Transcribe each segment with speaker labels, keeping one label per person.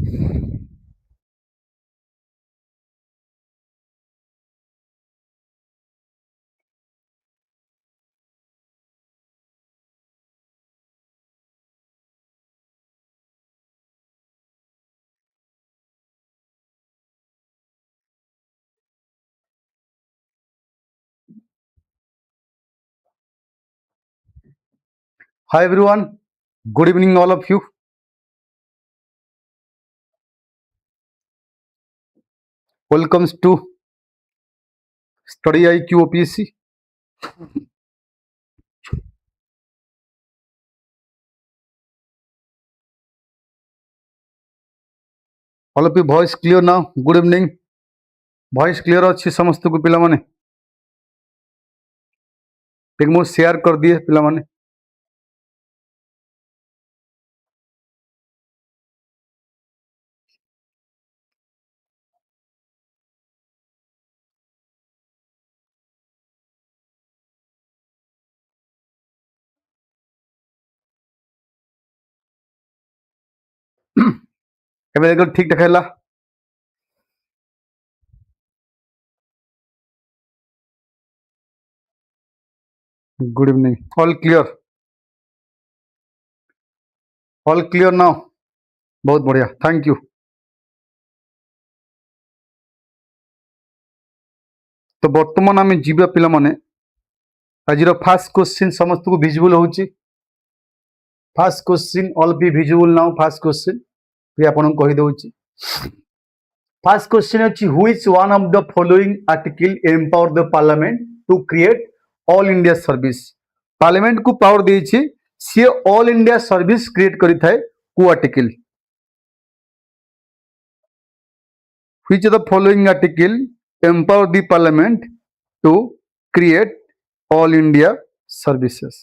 Speaker 1: Hi everyone, good evening all of you. Welcomes to StudyIQ OPSC. All of you voice clear now. Good evening. Voice clear अच्छी समस्त को पिला माने. एक मो शेयर कर दिए पिला माने. एबे देखो ठीक देखेला. Good evening. All clear. All clear now. बहुत बढ़िया. Thank you. तो वर्तमान आम जीवा पिला माने आज फास्ट क्वेश्चन समस्त को विजिबल होची. Fast question all be visible now. Fast question भी आपन कहि दउची. First question is which one of the following article empower the parliament to create all India service? Parliament को power देछि से all India service create करि थाए को article. Which of the following article empower the parliament to create all India services?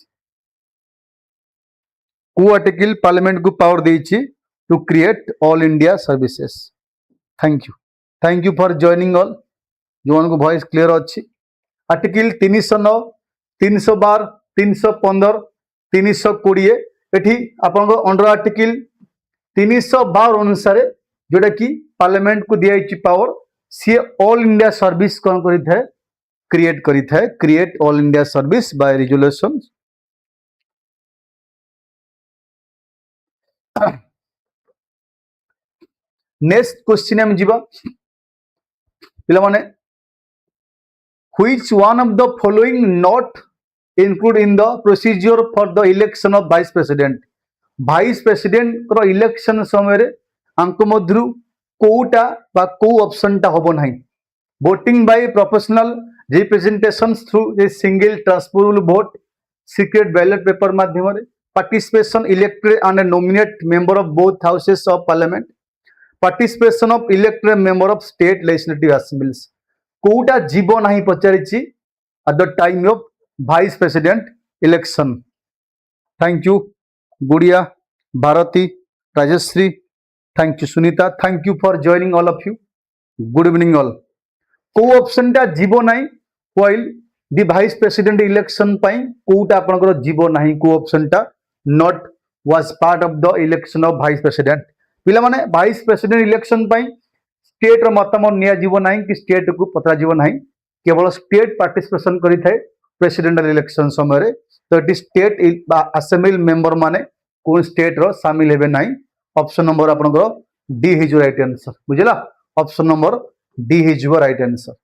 Speaker 1: को article parliament को power देछि to create all India services. Thank you. Thank you for joining all. जो उनको voice clear अच्छी. Article 309, 312, 315, 320 एठी आपन under article 312 अनुसार जोटा कि पार्लियामेंट को दिया इची power see all India service कोन करि थाए create all India service by resolution. Next question हम जीवा पिला माने which one of the following not include in the procedure for the election of vice president? vice president row election समय रे अंक मधुरु कोटा बा को ऑप्शन टा होबो नाही. voting by proportional representation through a single transferable vote, secret ballot paper माध्यम रे, participation elected and nominate member of both houses of parliament, participation of elected member of state legislative assemblies. Kota जीवो नहीं पचारिछि at the time of vice president election. Thank you Gudiya, Bharti, Rajshree. Thank you Sunita. Thank you for joining all of you. Good evening all. को option टा जीवो नहीं while the vice president election पाई कोटा आपनकर जीवो नहीं. को ऑप्शन टा not was part of the election of vice president. पिला माने वाइस प्रेसिडेंट इलेक्शन पाई स्टेट रो मतामत निया जीव नाही कि स्टेट को पता जीव नाही. केवल स्टेट पार्टिसिपेशन करि थाए प्रेसिडेंटल इलेक्शन समय रे. तो इट स्टेट असेंबली मेंबर माने कोन स्टेट रो शामिल हेबे नाही. ऑप्शन नंबर आपनकर डी हिज राइट आंसर. बुझला. Option number D is right answer.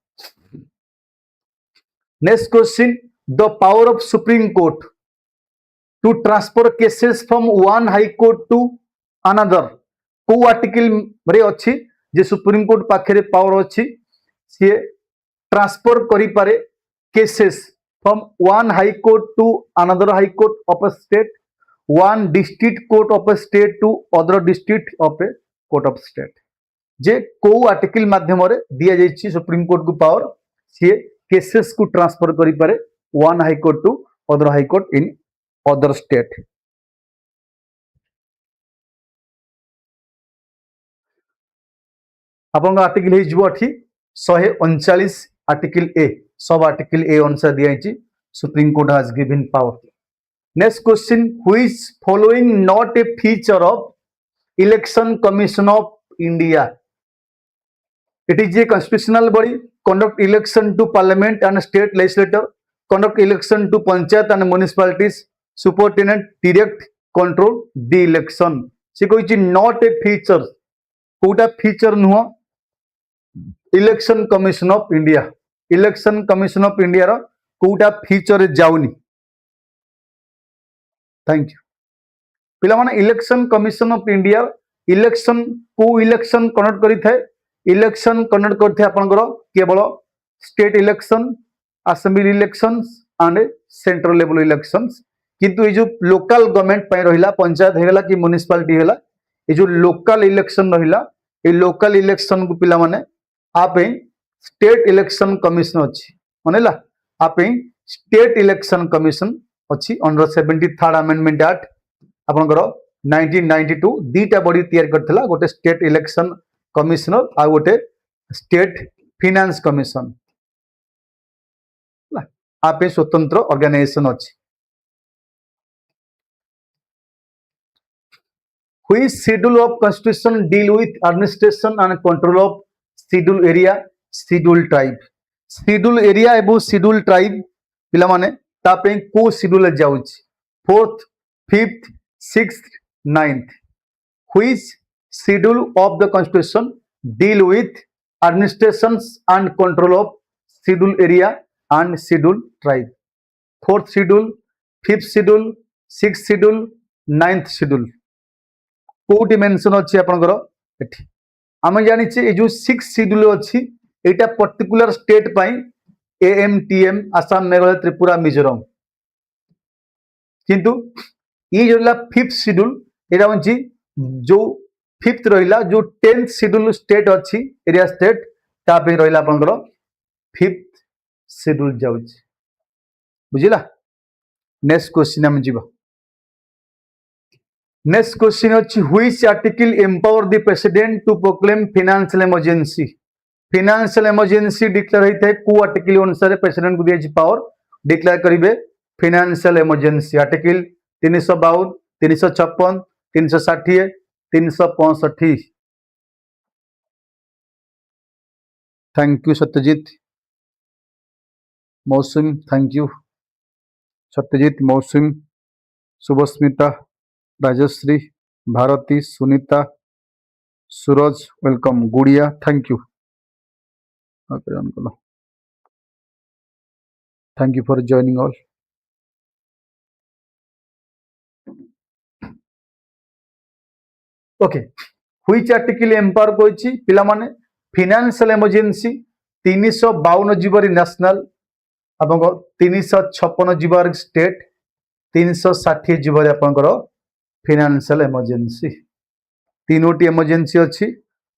Speaker 1: Next question the power of Supreme Court to transfer cases from one high court to another. को article रे अछि जे सुप्रीम कोर्ट पाखरे power अछि से transfer करि पारे cases from one high court to another high court of a state, one district court of a state to other district of A court of state. जे को आर्टिकल माध्यम रे दिया जाइछि सुप्रीम कोर्ट को पावर से केसेस को transfer करि पारे one high court to other high court in other state. आपन आर्टिकल हे जबो अठी 139 आर्टिकल ए सब आर्टिकल ए अनुसार दियाइछि supreme court has given power. Next question which following not a feature of election commission of India. It is a constitutional body, conduct election to parliament and state legislature, conduct election to panchayat and municipalities, superintendent direct control the election. से कोई not a feature, Kota feature नुह election commission of India. Election commission of India रा Kota feature जाऊनी. Thank you. पिला माने election commission of India election को election conduct करी थाए election conduct करथे आपनकर केवल state election assembly elections and central level elections किंतु ये जो लोकल गवर्नमेंट पय रहिला पंचायत हेला कि म्युनिसिपलिटी हेला ये जो लोकल इलेक्शन रहिला ये लोकल इलेक्शन को पिला माने आपे स्टेट इलेक्शन कमिशन अछि मानेला आपे स्टेट इलेक्शन कमिशन अछि अंडर 73rd अमेंडमेंट एक्ट आपनकर 1992 दीटा बॉडी तैयार करथिला गोटे स्टेट इलेक्शन कमिशनर आ गोटे स्टेट फाइनेंस कमिशन आपे स्वतंत्र ऑर्गेनाइजेशन अछि which schedule of constitution deal with administration and control of schedule area schedule एवं schedule tribe पिला माने तापे को schedule जाउछ 4th 5th 6th 9th which schedule of the constitution deal with administrations and control of schedule area and schedule tribe 4th schedule 5th schedule 6th schedule 9th schedule कोटी mention अछि आपनकर एठी हम जानि छी ए जो 6th schedule अछि एटा particular state पई एएमटीएम असम मेघालय त्रिपुरा मिजोरम किंतु ये जो 5th schedule एटा होची जो 5th रहिला जो 10th schedule स्टेट अछि एरिया स्टेट ता पे रहिला आपनकर 5th schedule जाउछ बुझिला नेक्स्ट क्वेश्चन हम जीवा नेक्स्ट क्वेश्चन अछि which article empower the president to proclaim financial emergency declare होइते को आर्टिकल अनुसार प्रेसिडेंट को दिया पावर डिक्लेयर करिवे financial emergency article 352 356 360 365 thank you Satyajit Mausam thank you Satyajit Mausam Subhasmita Rajshree Bharti Sunita Suraj welcome Gudiya thank you thank you for joining all okay which article empower कोइछि पिला माने financial emergency 352 जीवारी national आपन 356 जीवार स्टेट 360 जीवारी आपनकर फाइनेंशियल इमरजेंसी तीनोटी इमरजेंसी अछि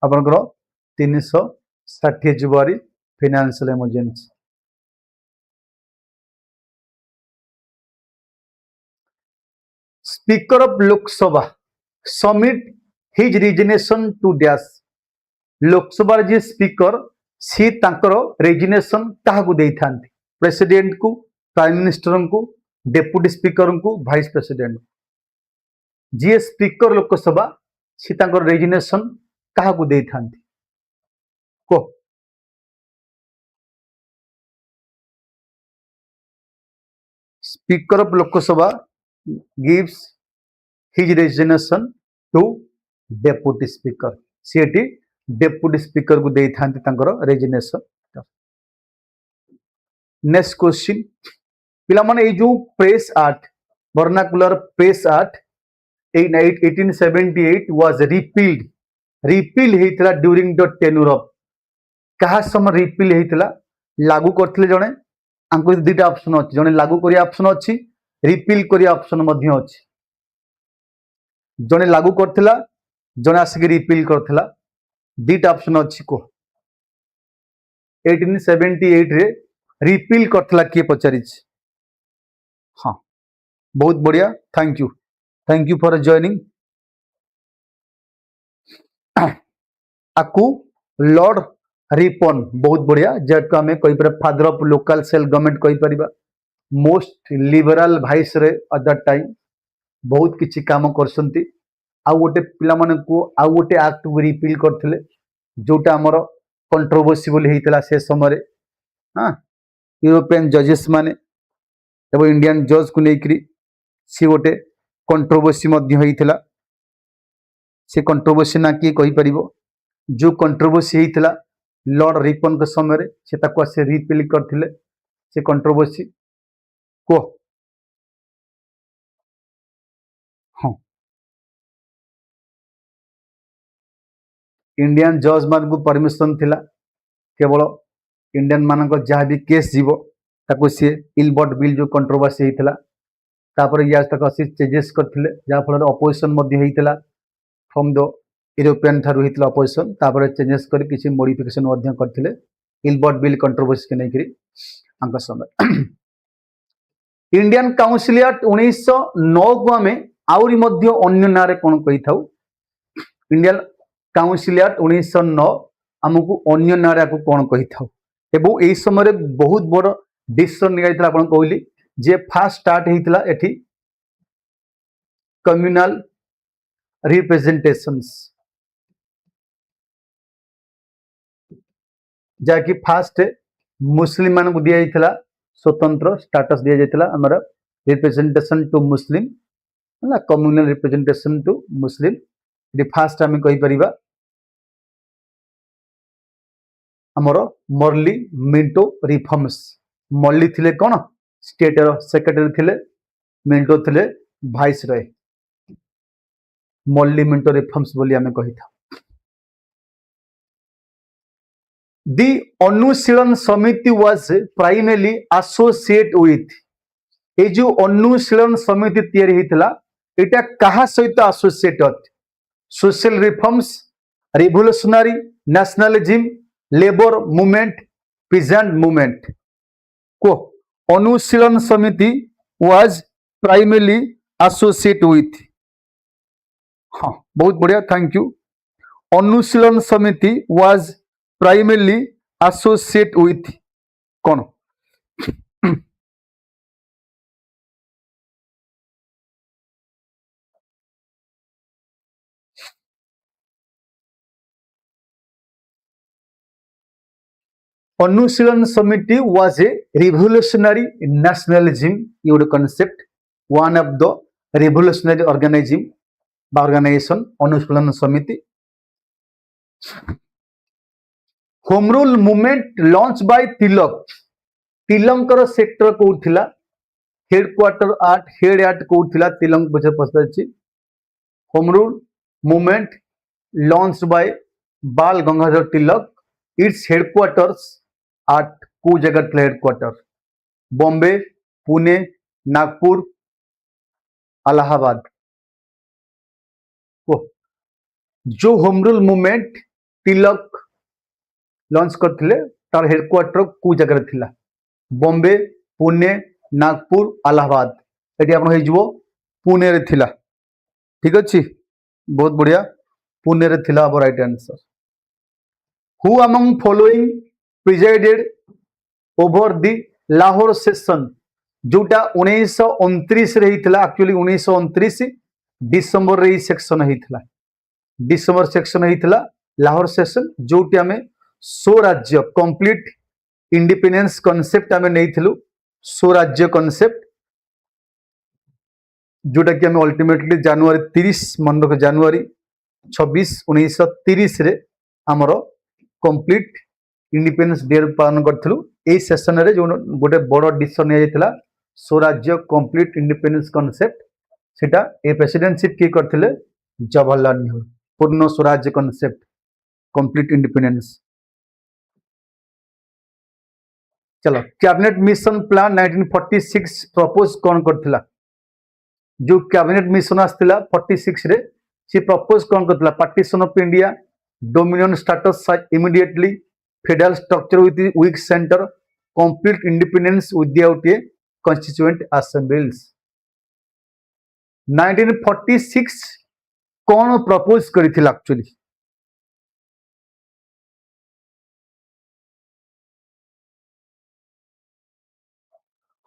Speaker 1: आपनकर 360 जीवारी financial emergency speaker of Lok Sabha submit his resignation to dash Lok Sabha जे speaker सी तांकर रेजिग्नेशन काहा को देई थांती प्रेसिडेंट को प्राइम मिनिस्टर को डेप्यूटी स्पीकर को वाइस प्रेसिडेंट जी स्पीकर लोकसभा सी तांकर रेजिग्नेशन काहा को देई थांती को speaker of Lok Sabha gives his resignation to deputy speaker सीएटी डेप्यूटी स्पीकर को देई थांती तांकर रेजिग्नेशन नेक्स्ट क्वेश्चन पिला माने ए जो press act vernacular press act 1878 was repealed हेतला ड्यूरिंग द टेन्यूर ऑफ कहा समय रिपील हेतला लागू करथिले जने आंको दुटा ऑप्शन अछि जने लागू करिया ऑप्शन अछि रिपील करिया ऑप्शन मध्ये अछि जने लागू करथिला जने आसिक रिपील करथिला दुटा ऑप्शन अछि को 1878 रे रिपील करथिला के पचारि हां बहुत बढ़िया थैंक यू फॉर जॉइनिंग आकु लॉर्ड रिपन बहुत बढ़िया जेट आम कही पारे father of local self government कही परिबा most liberal viceroy at that time बहुत किछि काम करसंती आउ गोटे पिला को आउ गोटे एक्ट को रिपील करथिले जोटा हमर कंट्रोवर्सी बोली हेतिला से समय रे। हाँ, यूरोपियन जजेस माने एवं इंडियन जज को लेकरी सी गोटे कंट्रोवर्सी मध्य होइतिला। से कंट्रोवर्सी ना किए कहि परिबो जो कंट्रोवर्सी हेतिला लॉर्ड रिपन के समय रे से ताको से रिपील करथिले से कंट्रोवर्सी को। हाँ, इंडियन जज मान को परमिशन थिला केवल इंडियन मान को जहाँ भी केस जीवो ताको से इलबर्ट बिल जो कंट्रोवर्सी हेतिला तापर या तक असी चेंजेस करथिले जा फल अपोजिशन मध्य हेतिला फ्रॉम द यूरोपियन थारु हेतिला अपोजिशन तापर चेंजेस कर किसी मॉडिफिकेशन मध्य करथिले इलबर्ट बिल कंट्रोवर्सी के नै करी अंक समय। इंडियन काउंसिल एक्ट 1909 को आमे आउरी मध्य अन्य नारे कोन कहि थाउ। इंडियन काउंसिल एक्ट 1909 हमकु अन्य नारे को कोन कहि थाउ एबो एई समय रे बहुत बड़ डिसीजन नियाइतला आपन कहली जे फास्ट स्टार्ट हेतिला एठी कम्युनल रिप्रेजेंटेशंस जाकि फास्ट मुस्लिम मान को दिया जाइतला स्वतंत्र स्टेटस दिया जाइतला हमर रिप्रेजेंटेशन टू मुस्लिम ना कम्युनल रिप्रेजेंटेशन टू मुस्लिम ये फास्ट हम कहि परिबा हमर मर्ली मिंटो रिफॉर्म्स। मल्ली थिले कोन स्टेट सेक्रेटरी थिले मिंटो थिले viceroy Morley Minto reforms बोली हमें कहि था। The अनुशीलन समिति was primarily associate with ए जो अनुशीलन समिति तैयारी हेतिला एटा कहा सहित associate social reforms revolutionary nationalism labour movement peasant movement को अनुशीलन समिति was primarily associate with। हाँ, बहुत बढ़िया, थैंक यू। अनुशीलन समिति was primarily associate with कौन अनुशीलन समिति was a revolutionary nationalism your concept one of the revolutionary organization अनुशीलन समिति। Home rule movement launch bye तिलक Tilankar sector को थिला हेडक्वार्टर आर्ट हेड आर्ट को थिला तिलंक बजे पछताछि। Home rule movement launch by Bal Gangadhar Tilak its headquarters at को जगह थिला हेडक्वार्टर बॉम्बे पुणे नागपुर इलाहाबाद को। जो home rule movement Tilak launch करथिले तार हेडक्वार्टर को जगह थिला बॉम्बे पुणे नागपुर इलाहाबाद एटी आपण हे जिवो पुणे रे थिला। ठीक अछि, बहुत बढ़िया, पुणे रे थिला अब right answer. Who among following presided over the Lahore session जोटा 1929 रे हितला एक्चुअली 1929 डिसेंबर रे सेक्शन हितला डिसेंबर सेक्शन हितला लाहौर सेशन जोटी हमें स्वराज्य कंप्लीट इंडिपेंडेंस कांसेप्ट हमें नहीं थिलु स्वराज्य कांसेप्ट जोटा कि हमें अल्टीमेटली जनवरी 30 मन रख जनवरी 26 1930 रे हमर कंप्लीट इंडिपेंडेंस डे पालन करथिलु। ए सेशन रे जो गोटे बड़ डिसीजन नै जायतिला स्वराज्य कंप्लीट इंडिपेंडेंस कांसेप्ट सेटा ए प्रेसिडेंटशिप की करथिले जवाहरलाल नेहरू पूर्ण स्वराज्य कांसेप्ट कंप्लीट इंडिपेंडेंस। चलो कैबिनेट मिशन प्लान 1946 प्रपोज कौन करथिला जो कैबिनेट मिशन आस्तिला 46 रे सी प्रपोज कौन करथिला partition of India dominion status immediately federal structure with weak centre complete independence without a constituent assemblies. 1946 कौन प्रपोज करथिला एक्चुअली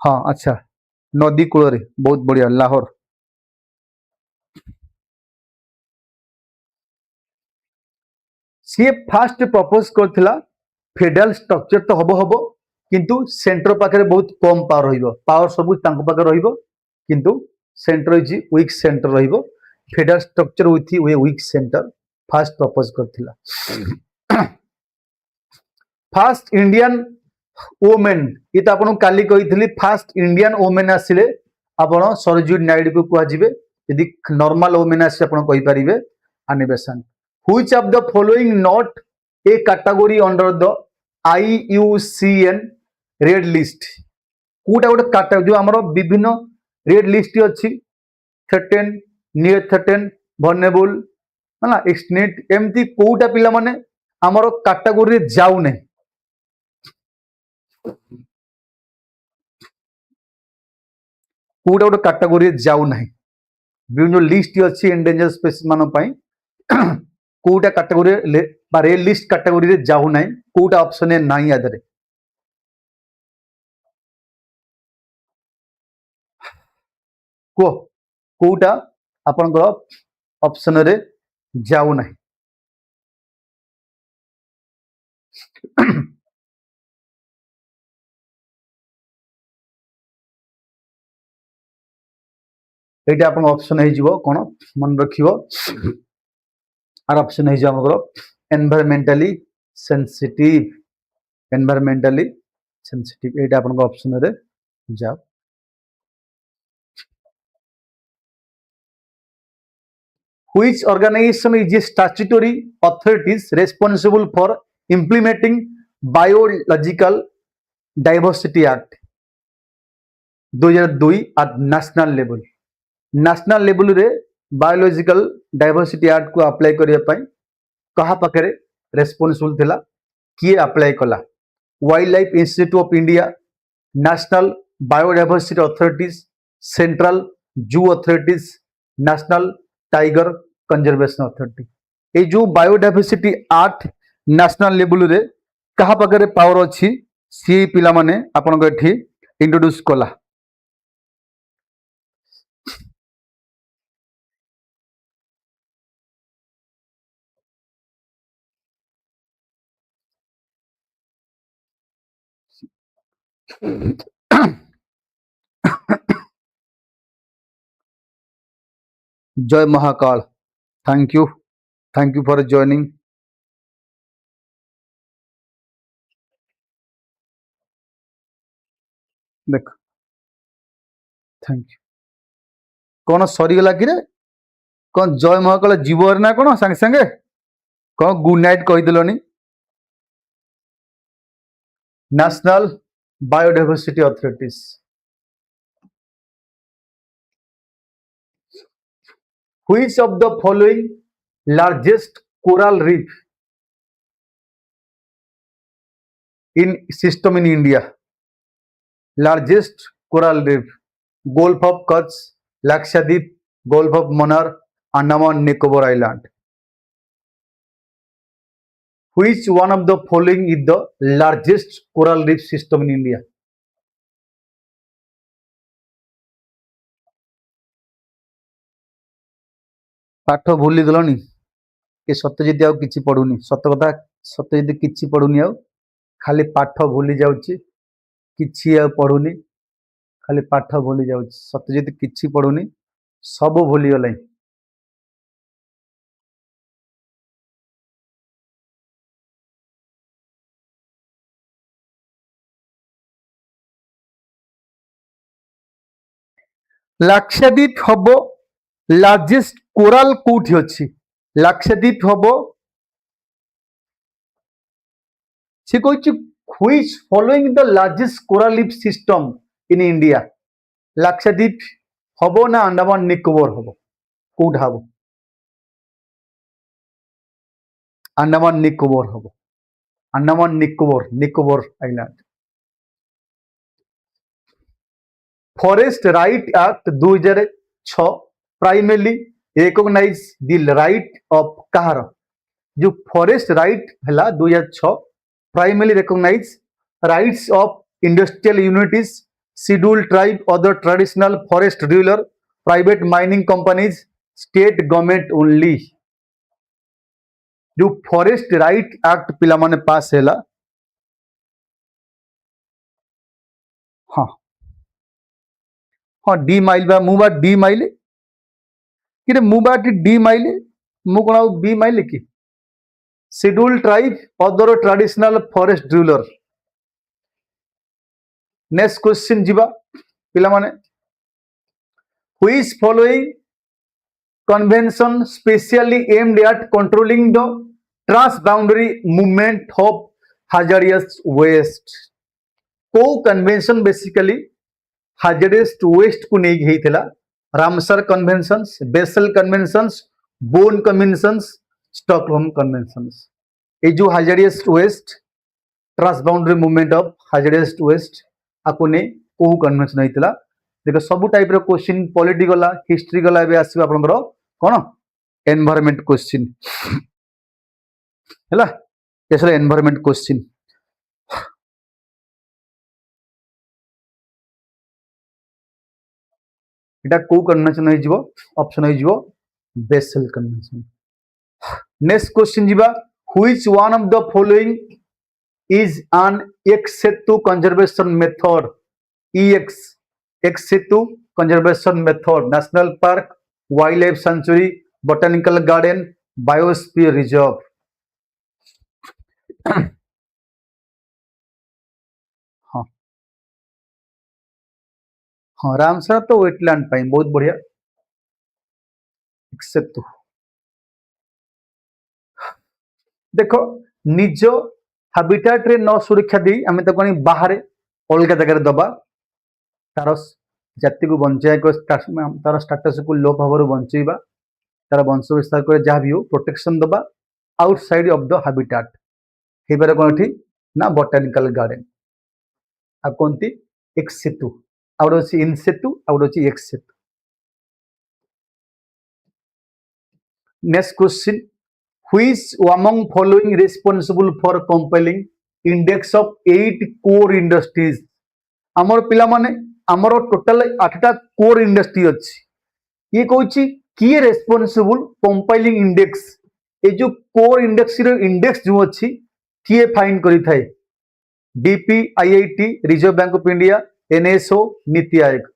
Speaker 1: हाँ अच्छा नदी कूल बहुत बढ़िया लाहौर सी फास्ट प्रपोज करथिला फेडरल स्ट्रक्चर तो हबो किंतु सेंटर पाखे बहुत कम पावर रहिबो पावर सब तांको पाखे रहिबो किंतु सेंटर इज वीक सेंटर रहिबो federal structure with weak centre first propose करथिला फास्ट इंडियन वोमेन ये तो आपन काली कही फास्ट इंडियन वोमेन आसिले आपण सरजुट नायडू को कहजिबे यदि नॉर्मल वोमेन आसी आपण कहि परिबे अनिबेसन which of the following not a category under the IUCN red list कोटा गोटे कैटेगरी जो हमरो विभिन्न रेड लिस्ट अछि थ्रेटेन नियर थ्रेटेन वल्नरेबल हला एक्सटिंक्ट एमती कोटा पिला माने हमरो कैटेगरी रे जाउ नै कोटा गोटे कैटेगरी रे जाउ नै विभिन्न लिस्ट अछि एंडेंजर स्पीशीज मानो पई कोटा कैटेगरी रेड लिस्ट कैटेगरी रे जाउ नै कोटा ऑप्शन ए नाही आदरे को कोटा आपन ऑप्शन रे जाउ नै एटा आपन ऑप्शन हे जिवो कोन मन रखिवो आर ऑप्शन है हमरो एनवायरमेंटली सेंसिटिव एटा आपन ऑप्शन रे जाओ which organization is a statutory authorities responsible for implementing biological diversity act 2002 at national level रे बायोलॉजिकल डाइवर्सिटी एक्ट को अप्लाई करिया पई कहा पाखरे रेस्पोंसिबल थिला किए अप्लाई कला wildlife institute of India national biodiversity authorities central zoo authorities national tiger conservation authority ए जो बायोडाइवर्सिटी एक्ट नेशनल लेवल रे कहा पाखरे पावर अछि सी पिला माने आपन को एठी इंट्रोड्यूस कला जय Mahakal thank you for joining देख थैंक यू कौन सरी गला कि रे कौन जय महाकाल जीवर ना कौन संगे संगे कौन गुड नाइट कही दिलनी national biodiversity authorities which of the following largest coral reef in system in India largest coral reef Gulf of Kutch Lakshadweep Gulf of Mannar Andaman Nicobar Island which one of the following is the largest coral reef system in India पाठ भूली गलनी कि सत्यजित आउ किछि पढुनी सत कथा सत्यजित किछि पढुनी आउ खाली पाठ भूली जाउची किछि आ पढुनी खाली पाठ भूली जाउची सत्यजित किछि पढुनी सब भूली गलै लाक्षाद्वीप हबो लार्जेस्ट कोराल कोठी अछि लाक्षाद्वीप हबो से कहछि which following the largest coral reef system in India Lakshadweep हबो ना अंडमान निकोबर हबो कोठा हबो Andaman Nicobar island forest right act 2006 primarily recognise the right of कहार जो फॉरेस्ट राइट हला 2006 primarily recognise rights of industrial unities scheduled tribe other traditional forest ruler private mining companies state government only जो forest right act पिला माने पास हैला हाँ हाँ D mile बा मु बा डी माइल कि मु बा डी माइल मु कोन बी माइल कि schedule tribe other traditional forest ruler next question जीवा पिला माने which following convention specially aimed at controlling the transboundary movement of hazardous waste को कन्वेंशन बेसिकली hazardous waste को नहीं गई थिला Ramsar conventions Basel conventions Bonn conventions Stockholm conventions ये जो hazardous waste transboundary movement of hazardous waste आपको ने को कन्वेंशन नहीं थिला देखो सब टाइप रो क्वेश्चन पॉलिटी गला हिस्ट्री गला बे आसीबा आपनकर कोन एनवायरनमेंट क्वेश्चन हैला एसरे एनवायरनमेंट क्वेश्चन एटा को कन्वेंशन होई जिवो ऑप्शन होई जिवो बेसल कन्वेंशन नेक्स्ट क्वेश्चन जीवा which one of the following is an ex situ conservation method E X ex situ conservation method national park wildlife sanctuary botanical garden biosphere reserve हाँ हाँ Ramsar तो wetland पाई बहुत बढ़िया accept देखो निज habitat रे न सुरक्षा दी आमे तो कोनी बाहर अलग जगह दबा तार जाति को बंचाए को तार स्टेटस को लो भाव बंचेबा तार वंश विस्तार करे जहाँ भी हो प्रोटेक्शन दबा आउटसाइड ऑफ द हाबिटाट हे बारे कोन थी ना बोटेनिकल गार्डन आ कोनती एक्स सेतु आउट अछि इन सेतु आउट अछि x Setu next question which among following responsible for compiling index of 8 core industries हमर पिला माने हमर टोटल 8टा कोर इंडस्ट्री अछि ये कहूची किए रेस्पॉन्सिबल कंपाइलिंग इंडेक्स ये जो कोर इंडेक्स जो अच्छी किए फाइन करी थाए DP IIT reserve bank of India NSO NITI Aayog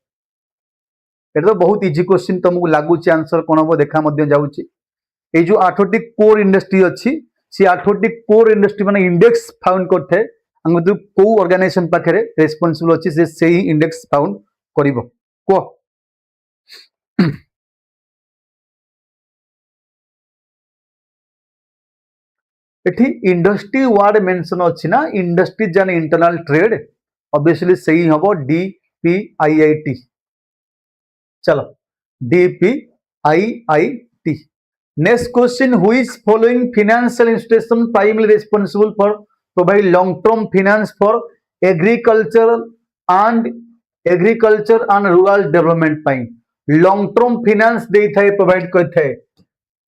Speaker 1: एटा तो बहुत इजी क्वेश्चन तुमको लागुची आंसर कोन हो देखा मध्य जाउची ए जो 8टी कोर इंडस्ट्री अच्छी सी 8टी कोर इंडस्ट्री माने इंडेक्स फाउंड करथे हम जो को ऑर्गेनाइजेशन पाखरे रेस्पॉन्सिबल अच्छी से सही इंडेक्स फाउंड करिवो को एठी इंडस्ट्री वर्ड मेंशन अछि ना इंडस्ट्री जन इंटरनल ट्रेड ऑब्वियसली सही हबो डीपीआईआईटी चलो DPIIT next question which following financial institution primary responsible for provide long term finance for agriculture and rural development पाई लॉन्ग टर्म फाइनेंस दे थाए प्रोवाइड कर थाए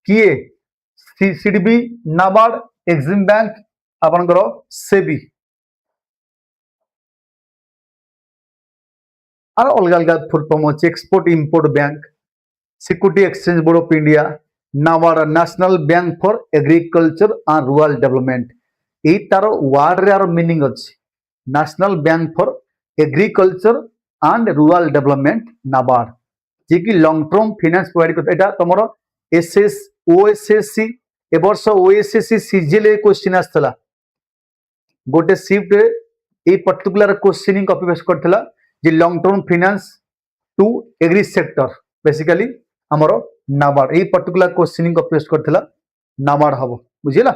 Speaker 1: किए सीडीबी नाबार्ड एक्सिम बैंक आपनकर सेबी और अलग अलग फुल फॉर्म अछि export import bank security exchange board of India NABARD national bank for agriculture and rural development ए तार वर्ड रे आर मीनिंग अछि national bank for agriculture and rural development NABARD जे कि लॉन्ग टर्म फाइनेंस प्रोवाइड करता एटा तमरो SS OSSC ए वर्ष OSSC CGL question आस्तला गोटे शिफ्ट ए पर्टिकुलर क्वेश्चन कॉपी पेस्ट करथला जे long term finance to agri sector basically हमरो नाबार्ड ए पर्टिकुलर क्वेश्चन कॉपी पेस्ट करथला नाबार्ड हबो बुझिला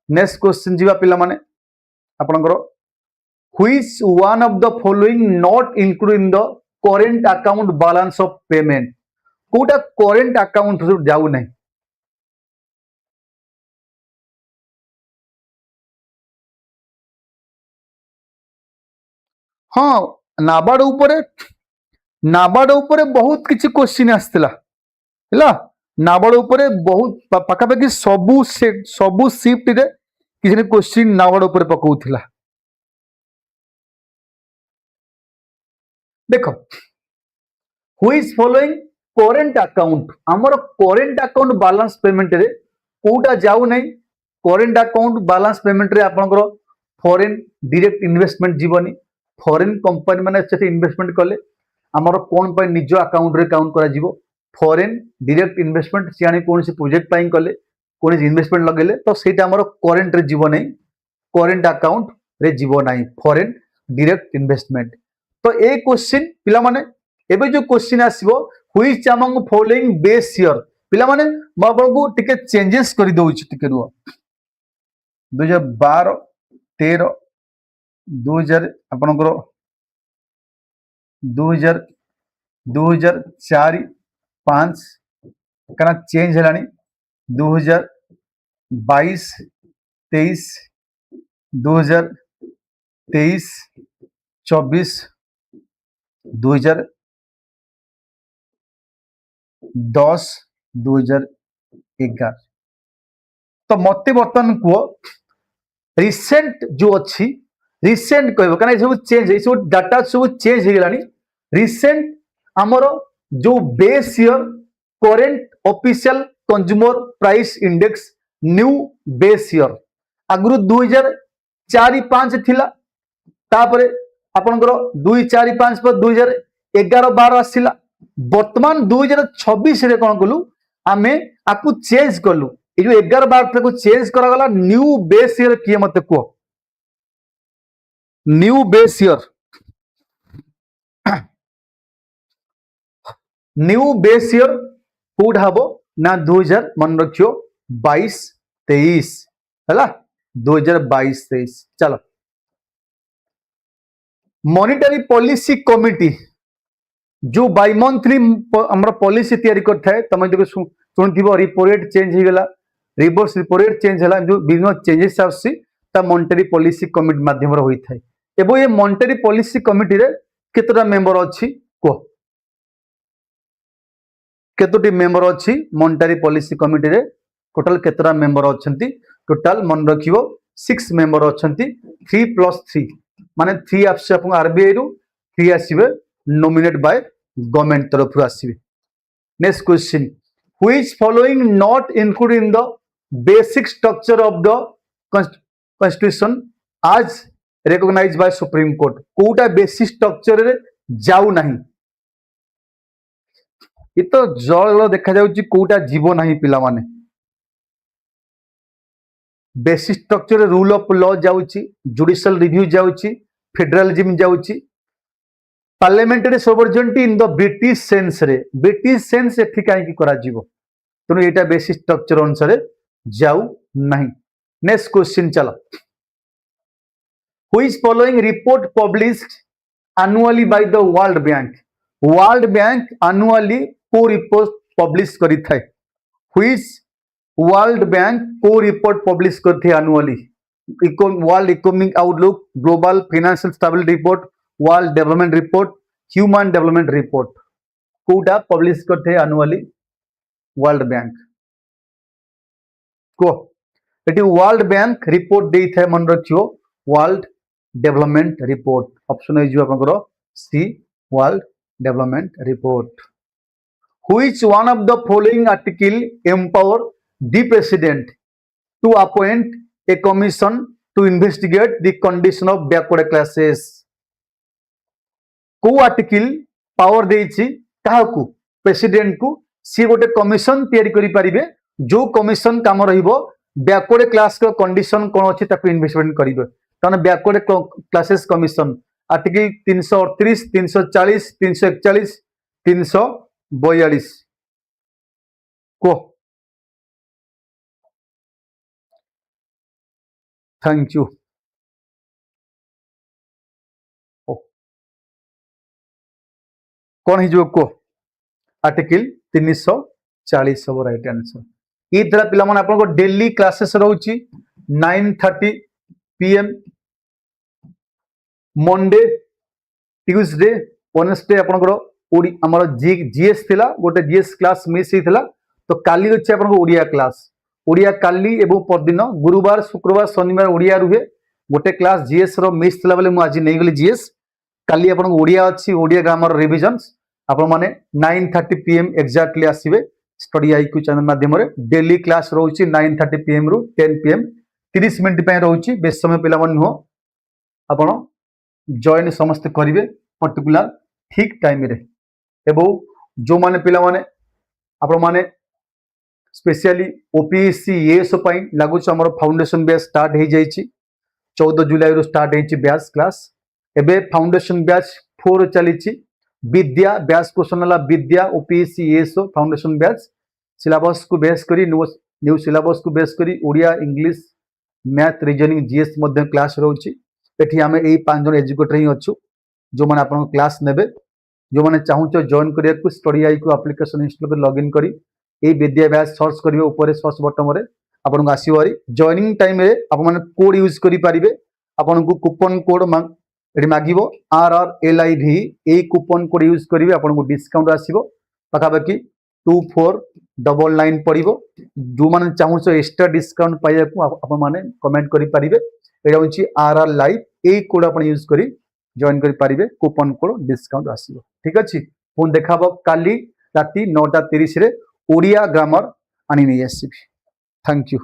Speaker 1: नेक्स्ट क्वेश्चन जीवा पिला माने आपनकर which one of the following not include in the current account balance of payment कोटा करेंट अकाउंट जाऊ नहीं हाँ नाबार्ड ऊपर बहुत किसी क्वेश्चन आसला नाबार्ड ऊपर बहुत पाखापाखि सबू शिफ्ट रे किसी क्वेश्चन नाबार्ड ऊपर पकाउथिला देखो व्हिच फॉलोइंग करेंट अकाउंट आमर करेंट अकाउंट बैलेंस पेमेंट रे कोटा जाऊ नहीं करेंट अकाउंट बैलेंस पेमेंट रे आपनकर फॉरेन डायरेक्ट इन्वेस्टमेंट जीवनी फॉरेन कंपनी माने से इन्वेस्टमेंट कले आमर कौन पर निज अकाउंट रे काउंट करा जीवो फॉरेन डायरेक्ट इन्वेस्टमेंट से आने कौन प्रोजेक्ट पाई कले कौन इन्वेस्टमेंट लगेले तो सेटा आमर करेंट रे जीव नहीं करेंट अकाउंट रे जीव नहीं फॉरेन डायरेक्ट इन्वेस्टमेंट तो ए क्वेश्चन पिला माने एबे जो क्वेश्चन आसीबो which among following base year पिला माने म आपको टिके चेंजेस करि दउछि टिके रुआ 2012 13 2000 आपनकर 2000 2004 5 कना चेंज हलानी 2022 23 2023 24 2010 2011 तो मते बर्तन को रिसेंट जो अच्छी रिसेंट कहबो कना सब चेंज है सब डाटा सब चेंज हो गलानी रिसेंट हमरो जो base year current official consumer price index new base year आगु 2004-5 थिला तापरे आपनकर 2-4-5 पर 2011-12 आसिला वर्तमान 2026 रे कोन कलु आमे आपु चेंज कलु ए जो 11-12 को चेंज करा गला न्यू बेस ईयर किए मते को new base year new base year code हबो ना 2000 मन रखियो 22-23 हला 2022-23 चलो मॉनिटरी पॉलिसी कमिटी जो बाय मंथली हमर पॉलिसी तैयारी करथा है तमे जो सुनथिबो रिपोर्ट चेंज हो गला रिवर्स रिपोर्ट चेंज हला जो बिनो चेंजेस आसी ता मॉनिटरी पॉलिसी कमिटी माध्यम रे होई थाए एबो ये मॉनिटरी पॉलिसी कमिटी रे केतरा मेंबर अछि को केतोटी मेंबर अछि मॉनिटरी पॉलिसी कमिटी रे टोटल केतरा मेंबर अछंती टोटल मन रखिबो 6 मेंबर अछंती 3+3 माने 3 आफसे अपन आरबीआई रु 3 आसीबे नॉमिनेट बाय गवर्नमेंट तरफ आसीबे next question which following not included in the basic structure of the constitution as recognised by supreme court कोटा बेसिक स्ट्रक्चर रे जाऊ नहीं ये तो जल देखा जाउची कोटा जीव नहीं पिला माने basic structure rule of law जाउची जुडिशियल रिव्यू जाउची फेडरलिज्म जाउची parliamentary sovereignty in the British sense एठी काहे की करा जीवो तनो एटा बेसिक स्ट्रक्चर अनुसार जाऊ नहीं नेक्स्ट क्वेश्चन चला which following report published annually by the World Bank annually को रिपोर्ट पब्लिश करी थाए व्हिच वर्ल्ड बैंक को रिपोर्ट पब्लिश करथे annually World Economic Outlook Global Financial Stability Report World development Report Human Development Report कोटा publish करथे annually World Bank को एटी World Bank report देई थे मन रखियो वर्ल्ड डेवलपमेंट रिपोर्ट ऑप्शन है जो आपनकर C world development report which one of the following article empower the president to appoint a commission to investigate the condition of backward classes को article power देछि काहाकू president को सी गोटे commission तयारी करि परिबे जो कमिशन काम रहिबो बैकवर्ड क्लास को कंडीशन कोन अछि ताकू इन्वेस्टमेंट करिबे तने बैकवर्ड क्लासेस कमिशन आर्टिकल 338 340 341 342 को थैंक यू कौन ही को आर्टिकल 340 सब राइट आंसर ये द्वारा पिला माने आपन को डेली क्लासेस रहउची 9:30 PM मंडे ट्यूसडे वेडनेसडे आपन को ओडी हमर जीएस थिला गोटे जीएस क्लास मिस हिथिला तो काली अछि आपन को ओडिया क्लास ओडिया काली एवं परदिन गुरुवार शुक्रवार शनिवार ओडिया रुहे गोटे क्लास जीएस रो मिस थिला बेले मु आज नै गली जीएस काली आपन ओडिया अछि ओडिया ग्रामर रिवीजन्स आपन माने 9:30 PM एक्जेक्टली आसीबे स्टडी आईक्यू चैनल माध्यम डेली क्लास रोचे 9:30 PM रु 10 PM 30 मिनिट रोचे बेस समय पिला नुह आपण जॉइन समस्त करेंगे पर्टिकुलर ठीक टाइम रे एवं जो माने पिला माने आपण माने स्पेशली ओपीएससी एएसओ लगुच आम फाउंडेशन बैच स्टार्ट हो जाइए 14 जुलाई रु स्टार्ट हो बैच क्लास एबे फाउंडेशन बैच 4 चली विद्या बैच क्वेश्चन है Vidya OPSC ASO foundation batch syllabus को बेस करी न्यू सिलेबस को बेस करी Odia English math reasoning GS class रोचे एठी आमे एई 5 जन एजुकेटर ही अच्छु जो माने आपन क्लास नेबे जो माने चाहूचो जॉइन करिया को स्टडी आई को एप्लिकेशन इंस्टॉल कर लॉगिन करी ए विद्या बैच सर्च करिवे ऊपर सर्च बटन रे आपन को आसीवरी जॉइनिंग टाइम रे आपन माने कोड यूज करि परिबे आपन को कूपन कोड एठी मागिबो RRLIV ए कूपन कोड यूज करिवे आपन को डिस्काउंट आसीबो पकाबाकी 2499 पड़िबो जो माने चाहूचो एक्स्ट्रा डिस्काउंट पाइया को आपन माने कमेंट करि परिबे एटा होची RR लाइव ए कोड आपन यूज करी जॉइन करि परिबे कूपन कोड डिस्काउंट आसीबो ठीक अछि फोन देखाबो काली राती 9:30 रे ओडिया ग्रामर आनी नहीं आसीबी थैंक यू।